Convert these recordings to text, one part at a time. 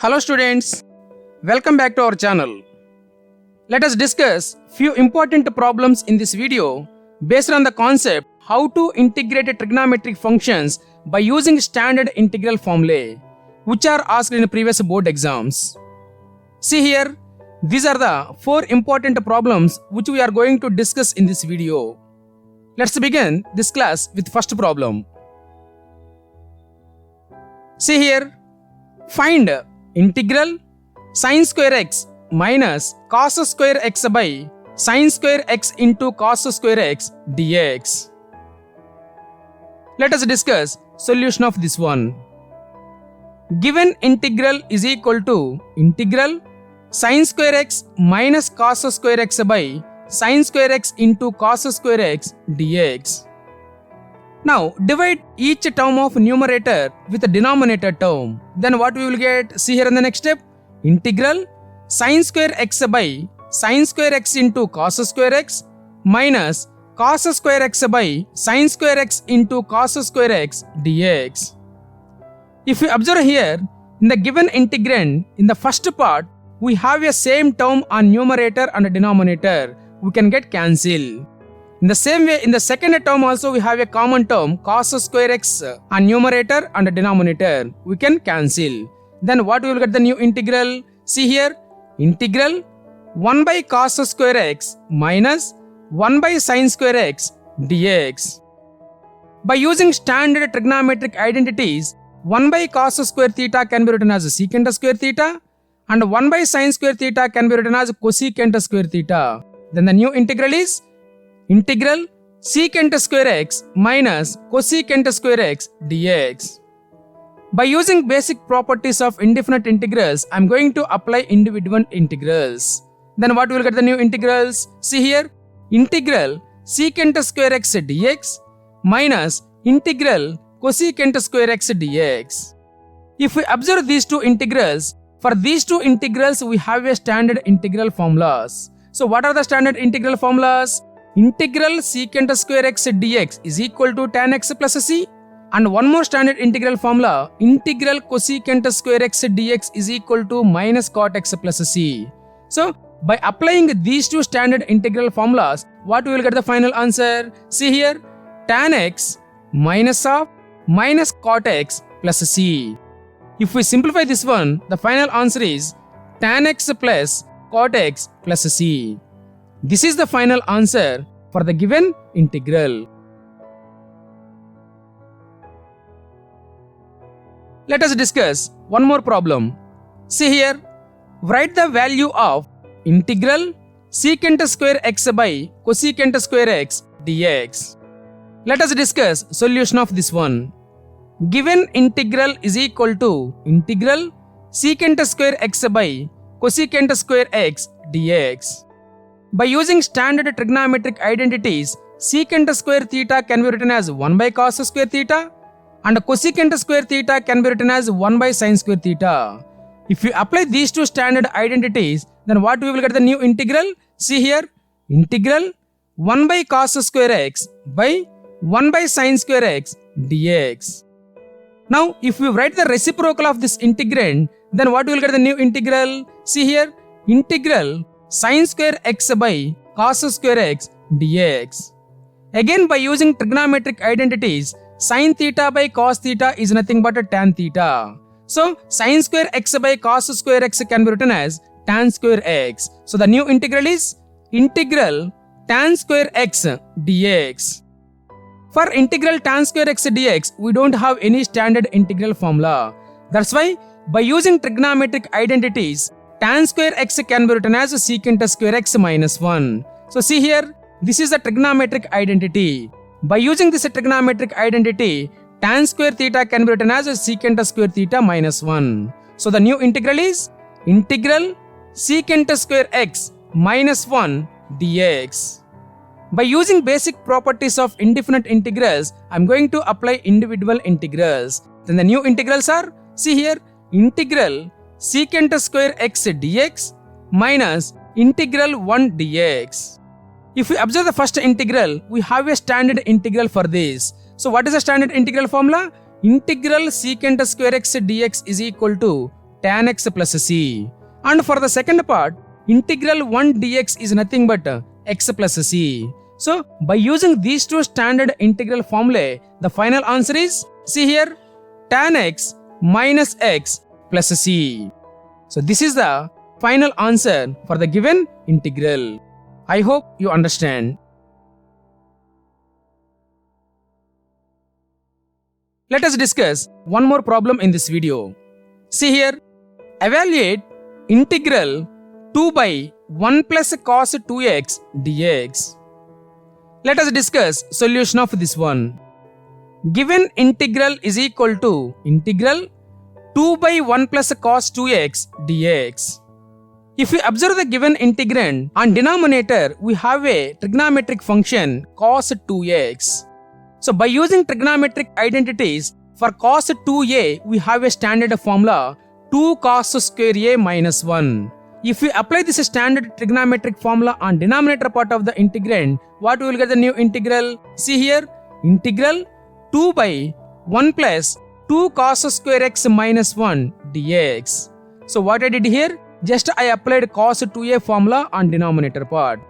Hello students, welcome back to our channel. Let us discuss few important problems in this video based on the concept how to integrate trigonometric functions by using standard integral formulae which are asked in previous board exams. See here, these are the 4 important problems which we are going to discuss in this video. Let's begin this class with first problem. See here, find integral sin square x minus cos square x by sin square x into cos square x dx. Let us discuss solution of this one. Given integral is equal to integral sin square x minus cos square x by sin square x into cos square x dx. Now divide each term of numerator with the denominator term. Then what we will get? See here in the next step. Integral sin square x by sin square x into cos square x minus cos square x by sin square x into cos square x dx. If we observe here, in the given integrand, in the first part, we have a same term on numerator and denominator. We can get cancel. In the same way, in the second term also we have a common term cos square x on numerator and denominator. We can cancel. Then what we will get the new integral? See here, integral 1 by cos square x minus 1 by sin square x dx. By using standard trigonometric identities, 1 by cos square theta can be written as secant square theta and 1 by sin square theta can be written as cosecant square theta. Then the new integral is integral secant square x minus cosecant square x dx. By using basic properties of indefinite integrals, I am going to apply individual integrals. Then what we will get the new integrals? See here, integral secant square x dx minus integral cosecant square x dx. If we observe these two integrals, for these two integrals we have a standard integral formulas. So what are the standard integral formulas? Integral secant square x dx is equal to tan x plus c, and one more standard integral formula, integral cosecant square x dx is equal to minus cot x plus c. So by applying these two standard integral formulas, what we will get the final answer? See here, tan x minus of minus cot x plus c. If we simplify this one, the final answer is tan x plus cot x plus c. This is the final answer for the given integral. Let us discuss one more problem. See here, write the value of integral secant square x by cosecant square x dx. Let us discuss solution of this one. Given integral is equal to integral secant square x by cosecant square x dx. By using standard trigonometric identities, secant square theta can be written as 1 by cos square theta and cosecant square theta can be written as 1 by sin square theta. If you apply these two standard identities, then what we will get the new integral? See here, integral 1 by cos square x by 1 by sin square x dx. Now if we write the reciprocal of this integrand, then what we will get the new integral? See here, integral sin square x by cos square x dx. Again by using trigonometric identities, sin theta by cos theta is nothing but a tan theta. So sin square x by cos square x can be written as tan square x. So the new integral is integral tan square x dx. For integral tan square x dx, we don't have any standard integral formula. That's why by using trigonometric identities, tan square x can be written as secant square x minus 1. So see here, this is the trigonometric identity. By using this trigonometric identity, tan square theta can be written as secant square theta minus 1. So the new integral is integral secant square x minus 1 dx. By using basic properties of indefinite integrals, I am going to apply individual integrals. Then the new integrals are, see here, integral secant square x dx minus integral 1 dx. If we observe the first integral, we have a standard integral for this. So what is the standard integral formula? Integral secant square x dx is equal to tan x plus c. And for the second part, integral 1 dx is nothing but x plus c. So by using these two standard integral formulae, the final answer is, see here, tan x minus x plus c. So this is the final answer for the given integral. I hope you understand. Let us discuss one more problem in this video. See here, evaluate integral 2 by 1 plus cos 2x dx. Let us discuss solution of this one. Given integral is equal to integral 2 by 1 plus cos 2x dx. If we observe the given integrand, on denominator we have a trigonometric function cos 2x. So by using trigonometric identities, for cos 2a we have a standard formula 2 cos square a minus 1. If we apply this standard trigonometric formula on denominator part of the integrand, what we will get the new integral? See here, integral 2 by 1 plus 2 cos square x minus 1 dx. So what I did here? Just I applied cos 2a formula on denominator part.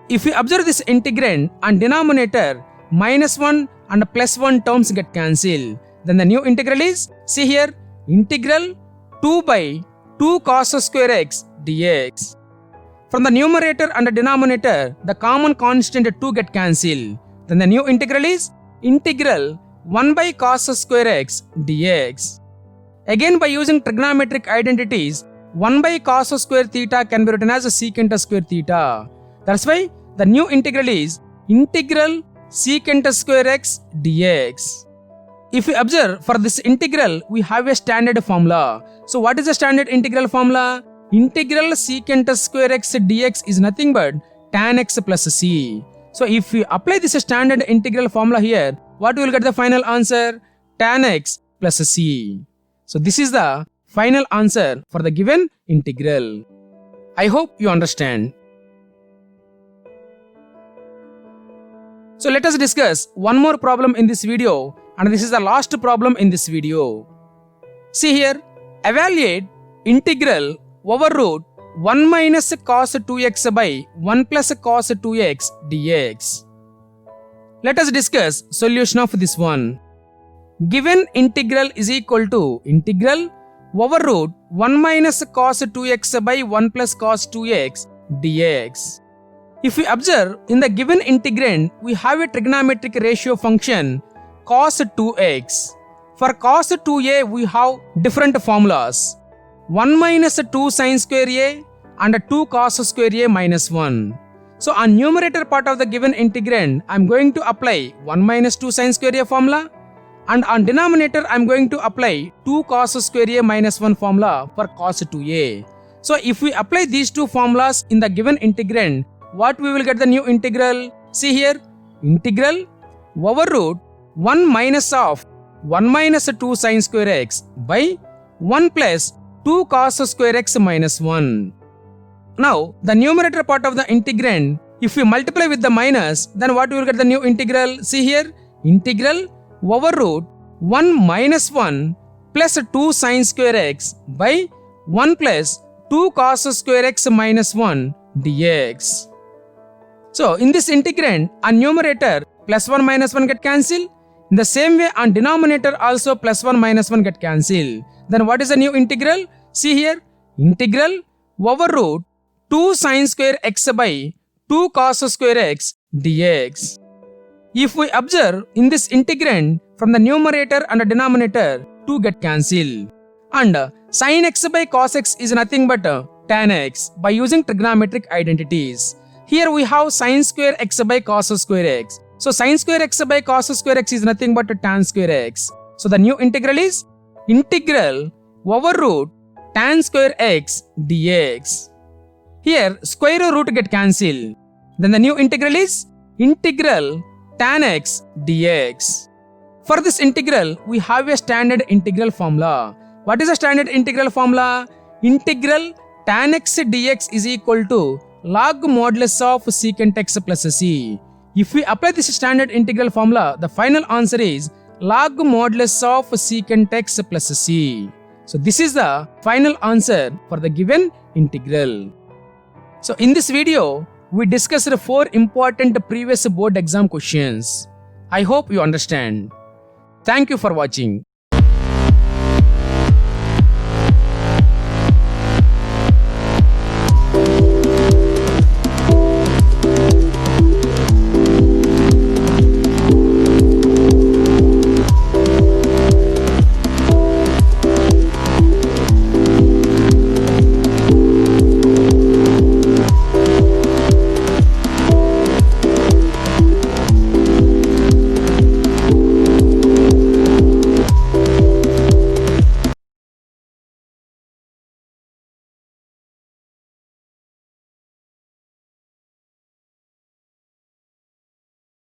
If we observe this integrand on denominator, minus 1 and plus 1 terms get cancelled. Then the new integral is, see here, integral 2 by 2 cos square x dx. From the numerator and the denominator, the common constant 2 get cancelled. Then the new integral is integral 1 by cos square x dx. Again by using trigonometric identities, 1 by cos square theta can be written as secant square theta. That's why the new integral is integral secant square x dx. If we observe for this integral, we have a standard formula. So what is the standard integral formula? Integral secant square x dx is nothing but tan x plus c. So if we apply this standard integral formula here, what we will get the final answer? Tan x plus c. So this is the final answer for the given integral. I hope you understand. So let us discuss one more problem in this video, and this is the last problem in this video. See here, evaluate integral over root 1 minus cos 2x by 1 plus cos 2x dx. Let us discuss solution of this one. Given integral is equal to integral over root 1 minus cos 2x by 1 plus cos 2x dx. If we observe in the given integrand, we have a trigonometric ratio function cos 2x. For cos 2a, we have different formulas. 1 minus 2 sin square a and 2 cos square a minus 1. So on numerator part of the given integrand, I am going to apply 1 minus 2 sin square a formula, and on denominator I am going to apply 2 cos square a minus 1 formula for cos 2a. So if we apply these two formulas in the given integrand, what we will get the new integral? See here, integral over root 1 minus of 1 minus 2 sin square x by 1 plus 2 cos square x minus 1. Now the numerator part of the integrand, if we multiply with the minus, then what we will get the new integral? See here, integral over root 1 minus 1 plus 2 sin square x by 1 plus 2 cos square x minus 1 dx. So in this integrand, on numerator plus 1 minus 1 get cancelled. In the same way on denominator also plus 1 minus 1 get cancelled. Then what is the new integral? See here, integral over root 2 sin square x by 2 cos square x dx. If we observe in this integrand, from the numerator and the denominator 2 get cancelled. And sin x by cos x is nothing but tan x by using trigonometric identities. Here we have sin square x by cos square x. So sin square x by cos square x is nothing but tan square x. So the new integral is integral over root tan square x dx. Here square root get cancelled. Then the new integral is integral tan x dx. For this integral, we have a standard integral formula. What is the standard integral formula? Integral tan x dx is equal to log modulus of secant x plus c. If we apply this standard integral formula, the final answer is log modulus of secant x plus c. So this is the final answer for the given integral. So in this video, we discussed 4 important previous board exam questions. I hope you understand. Thank you for watching.